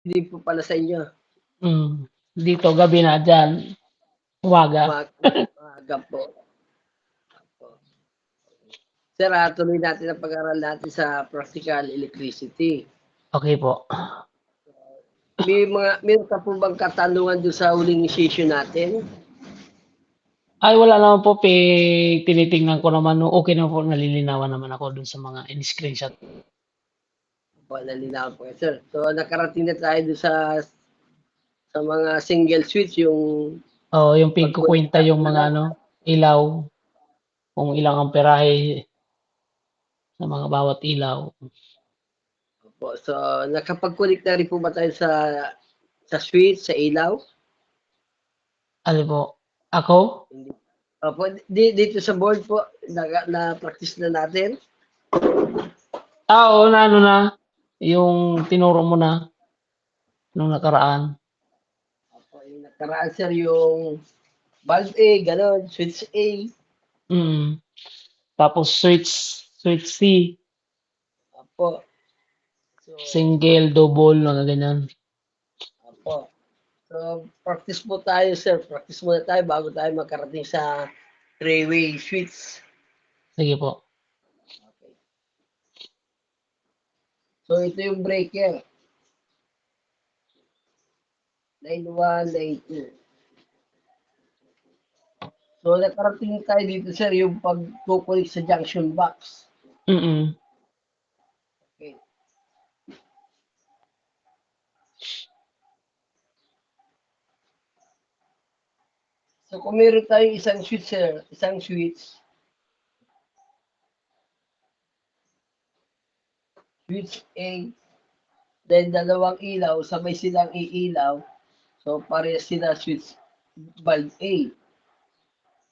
Hindi po pala sa inyo. Dito gabi na, diyan umaga. Maaga po. Sir, tuloy natin ang pag-aaral natin sa practical electricity. Okey po. Meron ka po bang katanungan do'n sa huling session natin? Ay wala naman po, tinitingnan ko naman okey naman po, nalilinawan naman ako dun sa mga in-screenshot. Opo, nalinawan po yan, sir. So, nakarating na tayo do'n sa mga single switch, yung Oo, yung pigkukuwenta pagkonekta yung mga ilaw. ano, ilaw, kung ilang amperahe sa mga bawat ilaw. Opo, so nakapag-connect na rin po ba tayo sa switch, sa ilaw? Ano po, ako? Hindi. Opo, dito sa board po, na-practice na natin. Oo, na ano na, yung tinuro mo na nung nakaraan. Opo, yung nakaraan, sir, yung bulb A, gano'n, switch A. Mm. Tapos switch C, Opo. So, single, double, mga ganyan. opo. So, practice po tayo, sir. Practice muna tayo bago tayo makarating sa three-way switch. Sige po. Okay. So, ito yung breaker. Line 1, line 2. So, nakarating tayo dito, sir, yung pagkukulik sa junction box. Mm. Okay. So, kung meron tayong isang switch, sir, switch A, then dalawang ilaw, sabay silang iilaw. So, parehas sila switch bulb A.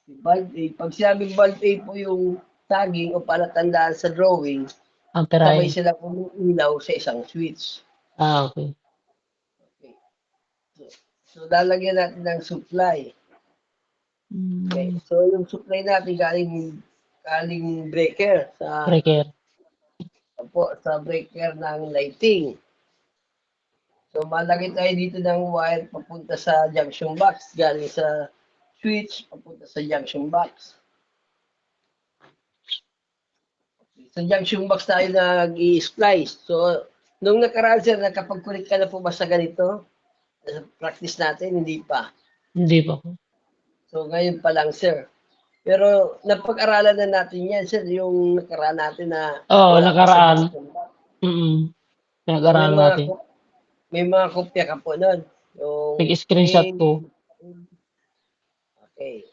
Bulb A. Pag sinabing bulb A po yung tagging o palatandaan sa drawing, sabay Amperahe. silang umiilaw sa isang switch. Okay. Okay. So, so lalagyan natin ng supply. Okay. Hmm, So, yung supply natin galing breaker breaker. sa breaker ng lighting. So, malagay tayo dito ng wire papunta sa junction box, galing sa switch papunta sa junction box. Sa junction box tayo nag-i-splice. So, nung nakaraan, sir, nakapag-connect ka na po ba sa ganito? Sa practice natin, hindi pa. Hindi pa po. So, ngayon pa lang, sir. Pero napag-aralan na natin yan, sir, yung nakaraan natin na Oo, wala pa sa nakaraan. junction box. So, Pinag-aralan natin. may mga kopya ka po nun. Yung Nag-screenshot ko. okay.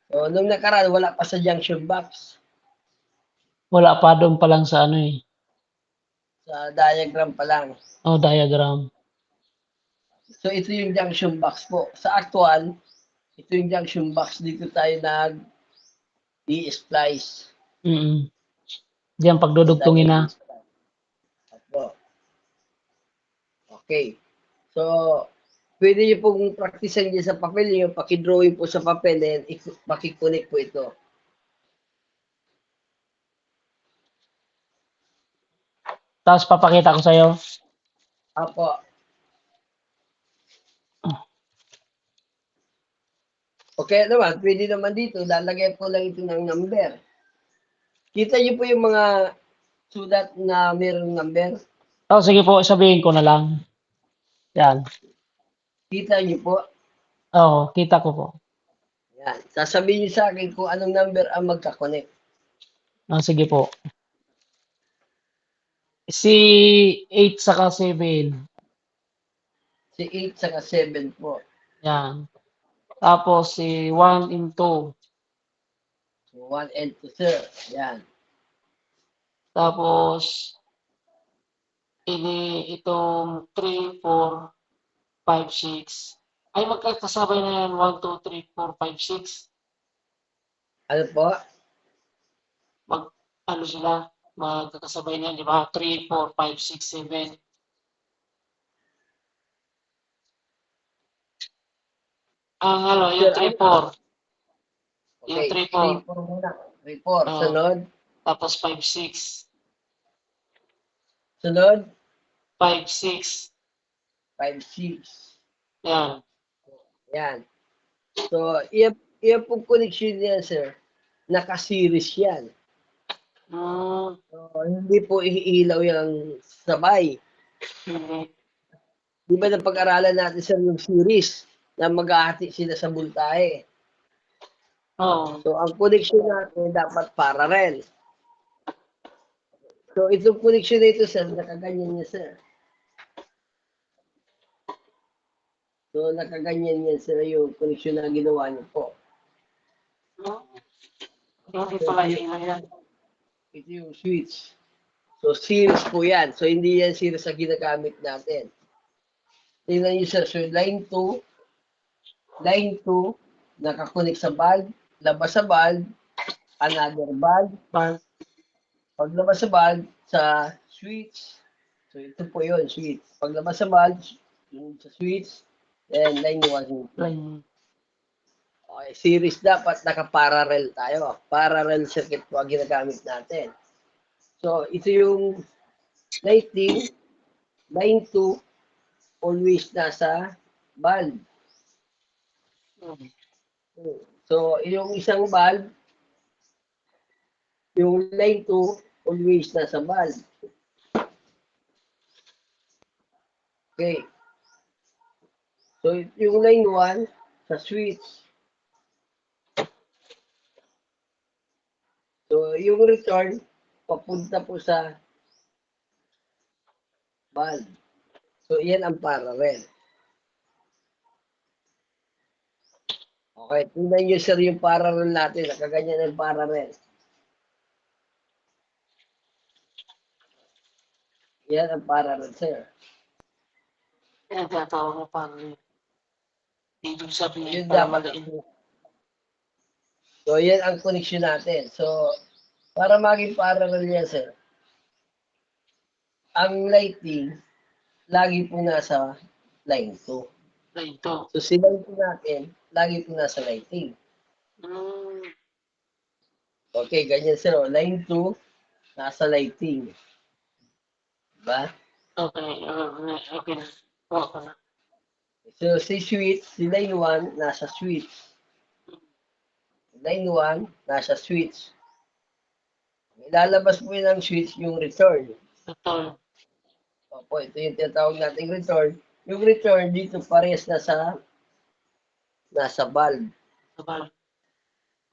So, nung nakaraan, wala pa sa junction box. Wala pa, doon pa lang sa ano eh. Sa diagram pa lang. Oh, diagram. So, ito yung junction box po. Sa actual, ito yung junction box. Dito tayo nag-i-splice. Mm. Diyan Dito tayo pagdudugtungin na. nag-i-splice. Opo. Okay. So, pwede nyo pong practicean dyan sa papel nyo. Pakidrawing po sa papel and pakiconnect po ito. Tapos papakita ko sa'yo. Apo. Okay naman, pwede naman dito. Lalagay po lang ito ng number. Kita nyo po yung mga sulat na mayroong number. Oh, sige po, sabihin ko na lang. Yan. Kita nyo po. Oo, kita ko po. Yan. Sasabihin nyo sa akin kung anong number ang magka-connect. Ah, sige po. Si 8 saka 7. Si 8 saka 7 po. Yan. Tapos si 1 and 2. So, 1 and 2, sir. Yan. Tapos itong 3, 4, 5, 6. Ay magkakasabay na yan. 1, 2, 3, 4, 5, 6. Ano po? Ano sila? Magkakasabay na yan, di ba? 3, 4, 5, 6, 7. Ang ano, yung Sir, 3, 4. Yung okay. 3, 4. 3, 4 muna. 3, 4. Oh, Sunod. tapos 5, 6. Sunod. 5, 6. 5, 6. Yan. Yan. So, yan pong connection niya, sir. Naka-series yan. Ah, So, hindi po iilaw yung sabay. hindi. Di ba napag-aralan natin, sir, yung series na maghahati sila sa voltahe. Oo. So, ang connection natin dapat parallel. So, itong connection na ito, sir, nakaganyan niya, sir. So, nakaganyan yan, sir, yung connection na ginawa niyo po. Hindi So, pala ilaw yan. ito yung switch. So, series po yan. So, hindi yan series na ginagamit natin. Tingnan niyo, sir. So, line 2, nakakonect sa bulb, labas sa bulb, another bulb, Bar. paglabas sa bulb, sa switch. So, ito po yun, switch. Paglabas sa bulb, yung sa switch, then line 1. Line. Okay, series dapat naka-parallel tayo. Parallel circuit po ang ginagamit natin. So, ito yung lighting, line 2, always nasa bulb. So, yung isang bulb, yung line 2, always nasa bulb. Okay. So, yung line 1, sa switch. So, yung return, papunta po sa bulb. So, yan ang parallel. Okay, tingnan nyo, sir, yung parallel natin. Nakaganyan ang parallel. Yan ang parallel, sir. Yan tinatawag mo parang ibig sabihin Yun pala dapat. maliin. So, yan ang connection natin. So, para maging parallel yan, sir, ang lighting, lagi po nasa line 2. Line to. So, silang po natin, lagi po nasa lighting. Hmm. Okay, ganyan, sir. Line 2, nasa lighting. Diba? Okay. Okay na. Okay na. So, si switch, si line 1, nasa switch. Line 1, nasa switch. Ilalabas po yun ng switch yung return. Ito. Opo, ito yung tinatawag nating return. Yung return dito parehas nasa bulb. Sabal.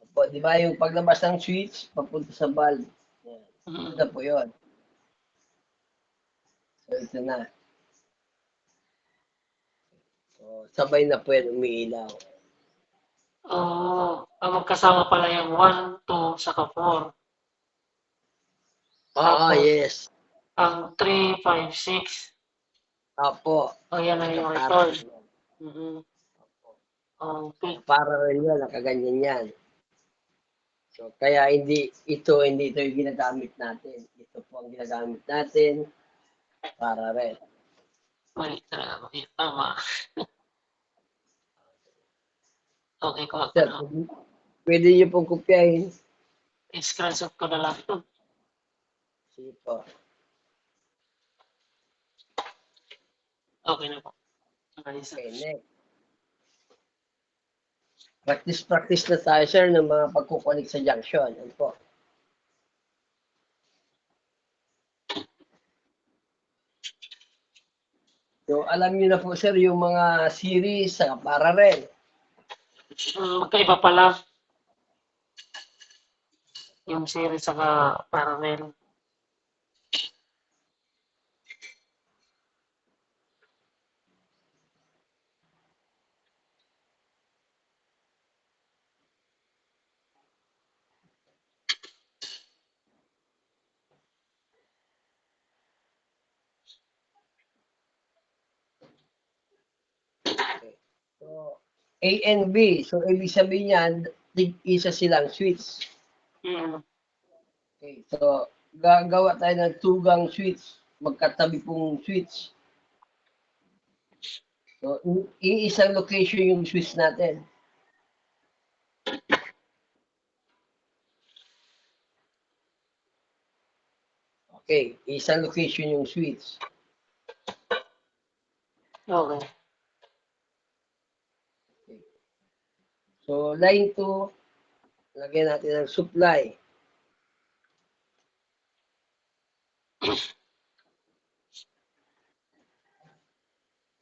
Opo, di ba yung paglabas ng switch, papunta sa bulb. Yan. Mm. Ito po yun. So, ito na. So, sabay na po yan umiilaw. Oh, magkasama pala yung 1, 2, saka 4. Oo, Tapos, yes. ang 3, 5, 6. Opo. O, yan na yung return. Nakaparallel yan. Mm-hmm. Okay. Parallel yan, nakaganyan yan. So, kaya hindi ito yung ginagamit natin. Ito po ang ginagamit natin para rin. Mali talaga ako. Tama. Okay ko ako. Sir, pwede niyo pong kopyahin. I-screenshot ko na lang ito. Sige po. Okay na po. Okay, Okay, next. Practice na tayo, sir, ng mga pagkukunik sa junction. Ano po? So, alam niyo na po, sir, yung mga series sa parallel. Magkaiba pala yung series saka parallel. Okay. So, A and B. So, ibig sabihin yan, isa silang switch. Mm. Okay. So, gagawa tayo ng tugang switch. Magkatabi pong switch. So, iisang location yung switch natin. Okay, isang location yung switch. Okay. So, line 2, lagyan natin ng supply.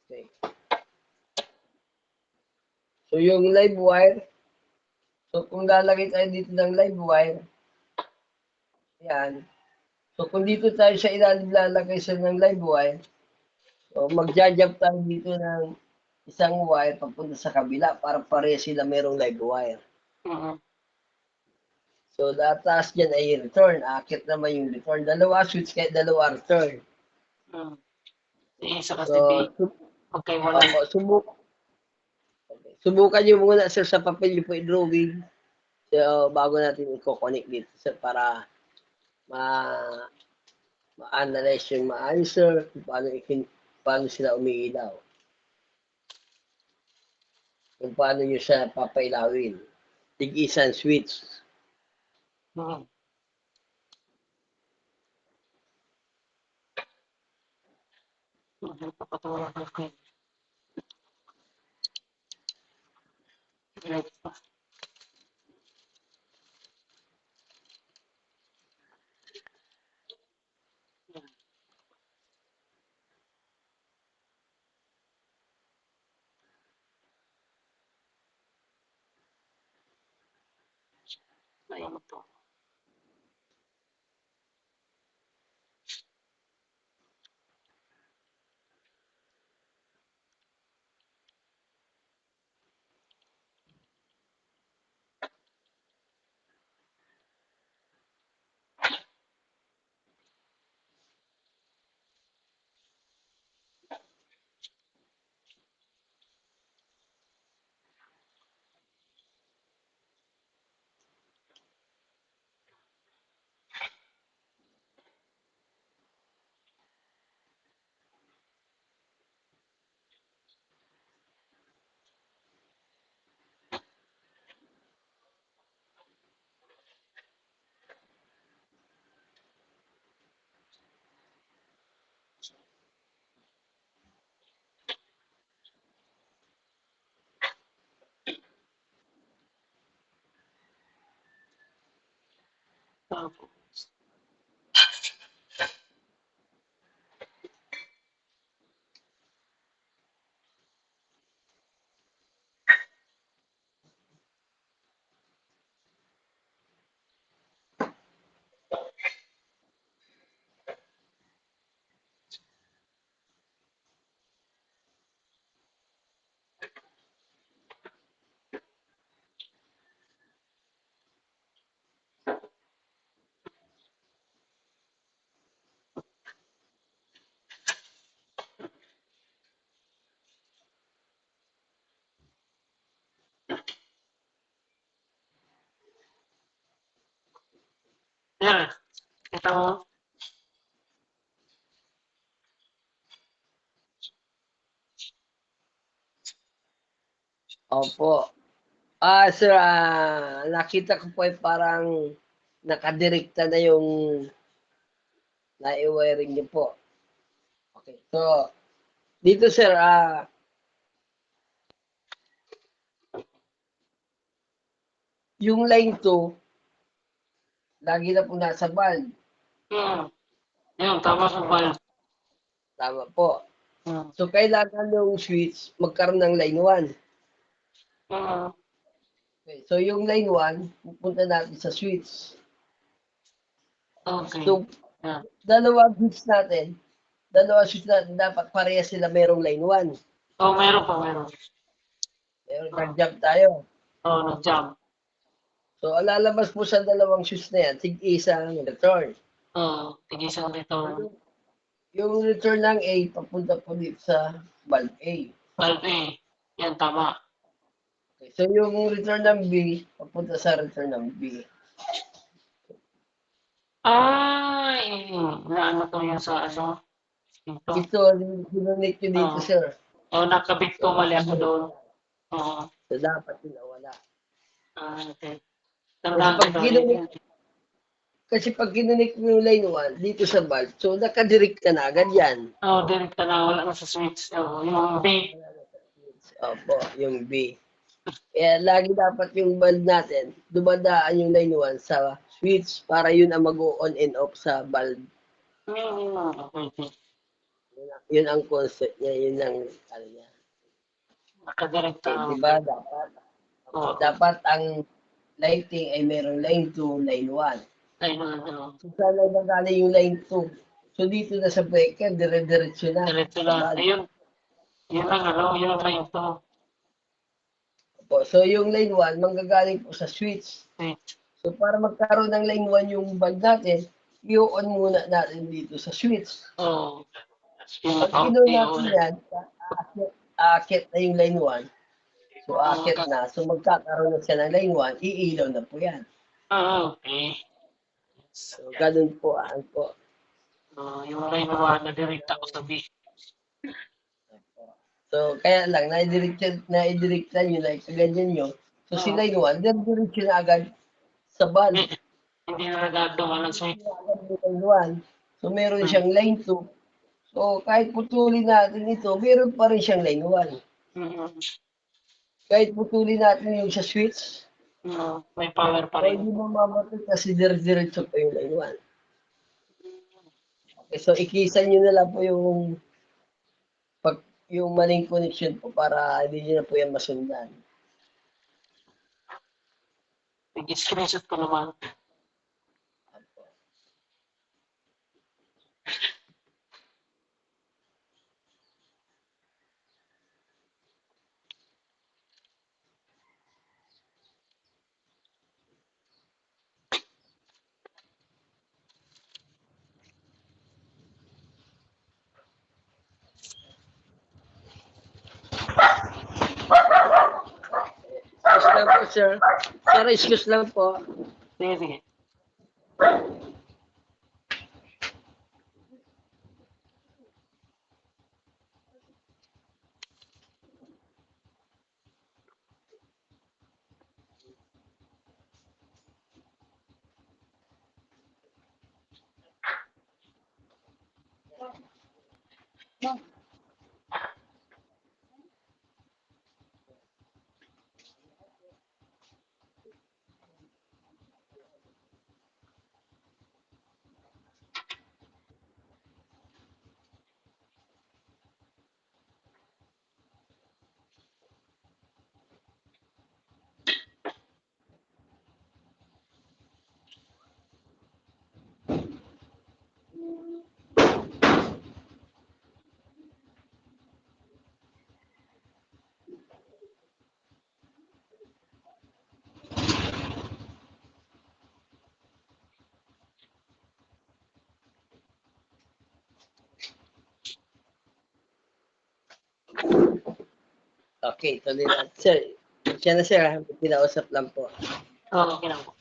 Okay. So, yung live wire, so kung lalagay tayo dito ng live wire, yan. So, kung dito tayo sa ilalim lalagay sa ng live wire, so magja-jump tayo dito ng isang wire papunta sa kabila para pareha sila merong live wire. Mhm. So, taas dyan ay return. Akit naman yung return. Dalawa switch kaya dalawa return. Mm. Isa kasi So, magkaiwalay. subukan nyo muna sir sa papel yung po i-drawing. So, bago natin i-connect dito sir para ma- ma-analyze yung maayos sir kung paano sila umiilaw. Kung paano nyo siya papailawin. Tig-isang switch. Mhm. Papatuloy ko. Right. Ayaw mo to. Tapos, yan. Kita mo. Opo. Sir, nakita ko po ay parang nakadirekta na yung na-wiring niyo po. Okay. So, dito sir, yung line 2, lagi na po nasa bulb. Hmm. Yan, tama sa bayan. Tama po. Hmm. So, kailangan yung switch magkaroon ng line 1. Hmm. Okay. So, yung line 1, pupunta natin sa switch. Okay. So, Yan. dalawang switch natin, dapat pareha sila merong line 1. Oh, meron pa, meron. Pero nag-jump tayo. Oh, nag-jump. So, ang lalabas po sa dalawang switch na yan, tig-isang return. Oh, tigisan dito. Yung return ng A, papunta po dito sa bulb A. Valve A. Yan, tama. Okay. So, yung return ng B, papunta sa return ng B. Ay, naano to yung sa ano? Dito. Ito, dinonate nyo dito, Oh, sir. oh nakabit ko mali ako doon. Oo. So, dapat yun wala. Ah, okay. So, Tandaan ko pag to. ginonate, Kasi pag kinonek mo yung line 1 dito sa bulb, so nakadirect ka na agad yan. Oo, direkta na, wala na sa switch. Oo, yung B. Opo, yung B. Kaya lagi dapat yung bulb natin, dumadaan yung line 1 sa switch para yun ang mag-on and off sa bulb. Okay. Yun ang concept niya, yun ang ano niya. Nakadirekta Okay, na. di ba? Dapat ang lighting ay merong line 2, line 1. Ay, ano, So sana nagaling yung line 2. So dito na sa breaker, dire-diretso na diretso sa na. bulb. Ayun, yun ang ano, yun ang line to. Po. So yung line 1, manggagaling po sa switch. Switch. So para magkaroon ng line 1 yung bulb natin, i-on muna natin dito sa switch. Oo. Yung Pag naka-off, in-on natin yun. yan, aakit na yung line 1. So aakit na. So magkakaroon na siya ng line 1, iilaw na po yan. Okay. So ganun po ang po. Yung line 1 na direkta ko sa B. So kaya lang, naidirekta nyo, like ganyan nyo. So si Oo. line 1, diretso na agad sa bulb. Hindi na nagagawa ng switch. Line 1. So meron siyang line 2. So kahit putulin natin ito, meron pa rin siyang line 1. Kahit putulin natin yung sa switch, May power pa so rin. hindi mamamatay kasi diretso pa yung line 1. Okay, so ikisan nyo na lang po yung maling connection po para hindi nyo na po yan masundan. Nag-screenshot ko naman. Excuse lang po, sir. Sir, excuse lang po. Sige, sige. Okay, tuloy na. Sir, siya na sir, pinausap lang po. Oo, okay lang po.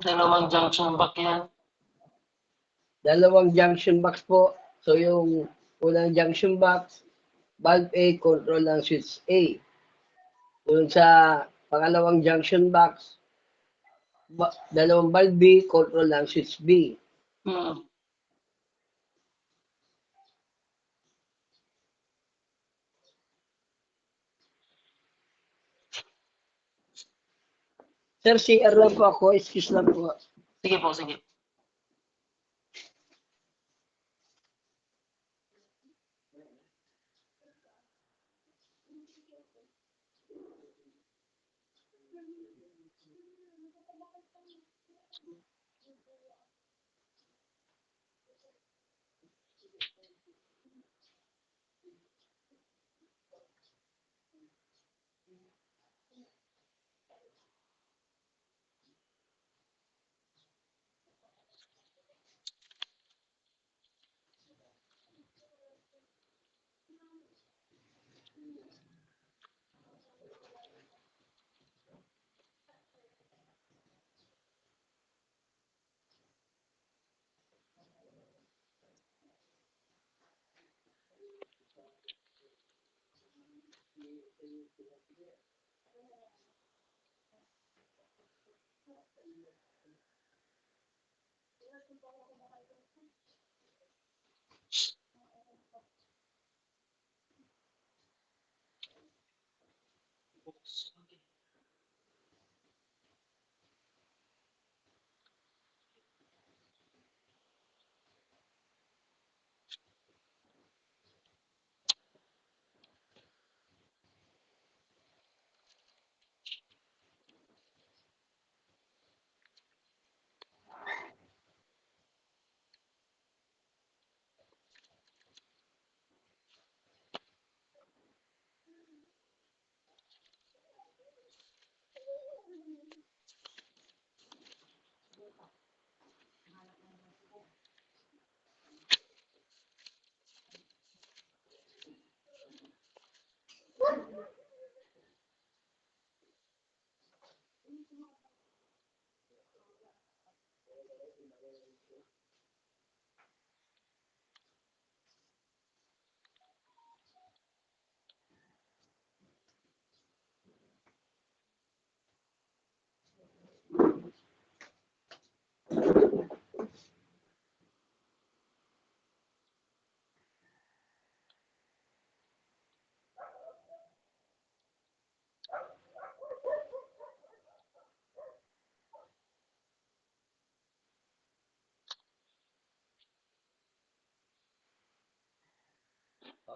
Dalawang junction box yan. Dalawang junction box po. So yung unang junction box, valve A, control ng switch A. Doon sa pangalawang junction box, dalawang valve B, control ng switch B. Hmm. Sir, CR lang po ako. Excuse lang po. Sige po, sige.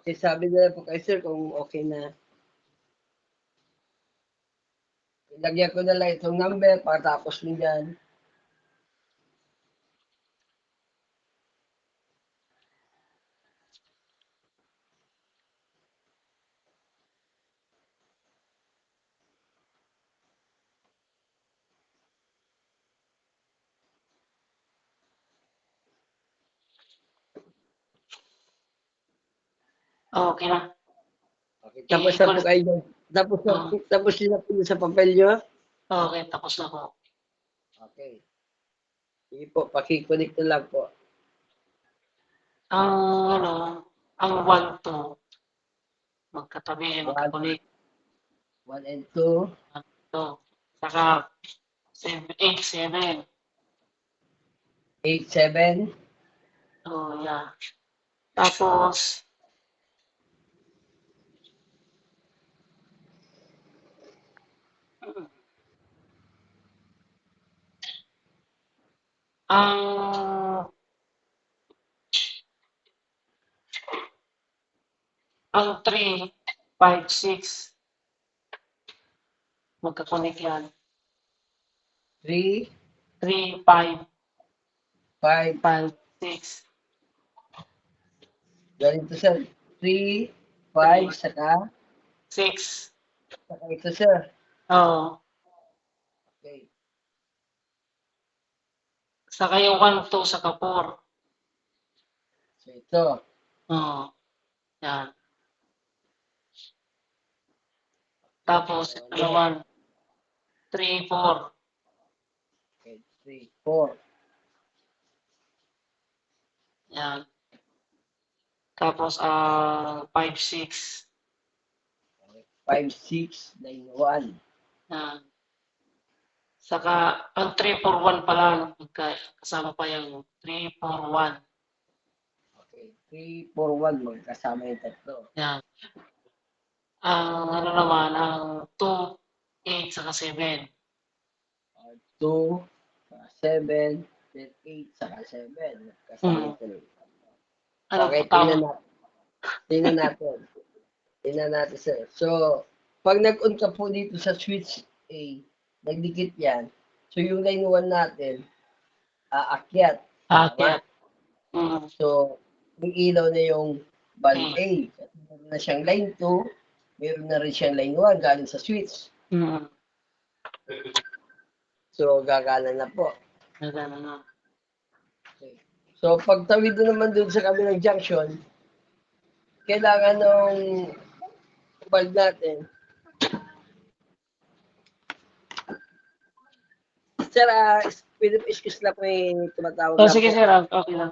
Okay, sabi nila po kay sir kung okay na. Ilagyan ko na lang itong number para tapos mo dyan. Okay na. Okay, tapos na po kayo dyan. Tapos na po sa papel nyo. Okay, tapos na po. Okay. Sige po, pakikunik na lang po. Ang ano, ang 1, 2, magkatabi, 1, magkakulik. 1 and 2, Ito. Saka 7, 8, 7. 8, 7, Oh, yeah. Tapos, ang ang 3, 5, 6, magkakunik yan. 3, 3, 5, 5, 5, 6. ganito sir. 3, 5, 3, saka 6. ito sir. Oo. Okay. Saka yung 1, 2, saka 4. So ito. Oo. Yan. Tapos, ito naman, 3, 4. Okay. 3, 4. Yan. Tapos, 5, 6. 5, 6, line 1. Yan. Saka, ang 3, 4, 1 pala, kasama pa yung 3, 4, 1. Okay. 3, 4, 1. Magkasama yung tatlo. Yan. Ang ano naman, ang 2, 8, saka 7. 2, 7, then 8, saka 7. Kasama yung tatlo. Ano Okay, po, tama? tingnan natin. Tingnan natin, sir. So, pag nag-on ka po dito sa switch A, nagdikit yan. So, yung line 1 natin, aakyat. Akyat. So, yung ilaw na yung bulb A. Meron na siyang line 2, meron na rin siyang line 1 galing sa switch. So, gagana na po. Gagana na. Okay. So, pagtawid na naman dun sa kabilang junction, kailangan ng bulb natin. Sir, pwede po excuse lang po may tumatawag lang Sige po. sir, okay lang.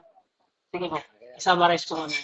Sige po. I-summarize ko muna.